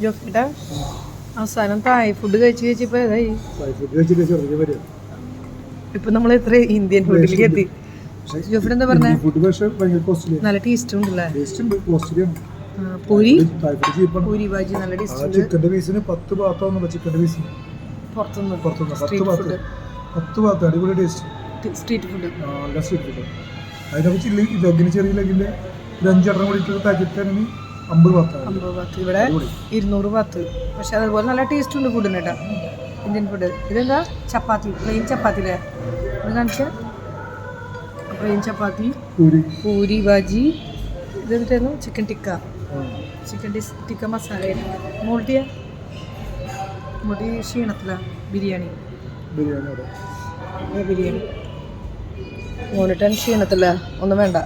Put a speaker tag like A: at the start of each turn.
A: ജോഫിയുടെ അവസാനം Thai food കഴിച്ചിപ്പോ ഏതായി? ഇപ്പൊ നമ്മൾ എത്ര ഇന്ത്യൻ ഫുഡിലേക്ക് എത്തി. ജോഫിയുടെ എന്താ പറഞ്ഞ? നല്ല ടേസ്റ്റ് ഉണ്ടല്ലേ? പൂരി പൂരി ഭാജി നല്ല ടേസ്റ്റ് ഉണ്ട്.
B: ചിക്കന്റെ പീസിന് 10 ഭാഗത്താവുന്നുള്ളൂ. ചിക്കന്റെ പീസിന്
A: പുറത്തുനിന്ന്
B: 10 ഭാഗത്ത് അടിപൊളി ടേസ്റ്റ്.
A: സ്ട്രീറ്റ് ഫുഡ്
B: നല്ല സ്ട്രീറ്റ് ഫുഡ്. അതിനൊക്കെ ചില്ലി ലെഗിന് ചെറിയ ലെഗിന്റെ 5 എണ്ണം കൂടി പാക്കറ്റ് ആണെങ്കിൽ 50
A: ഭാഗത്ത്. ഇവിടെ 200 ഭാഗത്ത്. പക്ഷെ അതുപോലെ നല്ല ടേസ്റ്റ് ഉണ്ട് ഫുഡിന് കേട്ടോ, ഇന്ത്യൻ ഫുഡ്. ഇതെന്താ? ചപ്പാത്തി, പ്ലെയിൻ ചപ്പാത്തി അല്ലേ? ഇത് കാണിച്ച പ്ലെയിൻ ചപ്പാത്തി, പൂരി ഭാജി. ഇതെന്തായിരുന്നു? ചിക്കൻ ടിക്ക മസാല. മോൾട്ടിയ ക്ഷീണത്തില ബിരിയാണി മോണിട്ടൻ ക്ഷീണത്തില്ല, ഒന്നും വേണ്ട.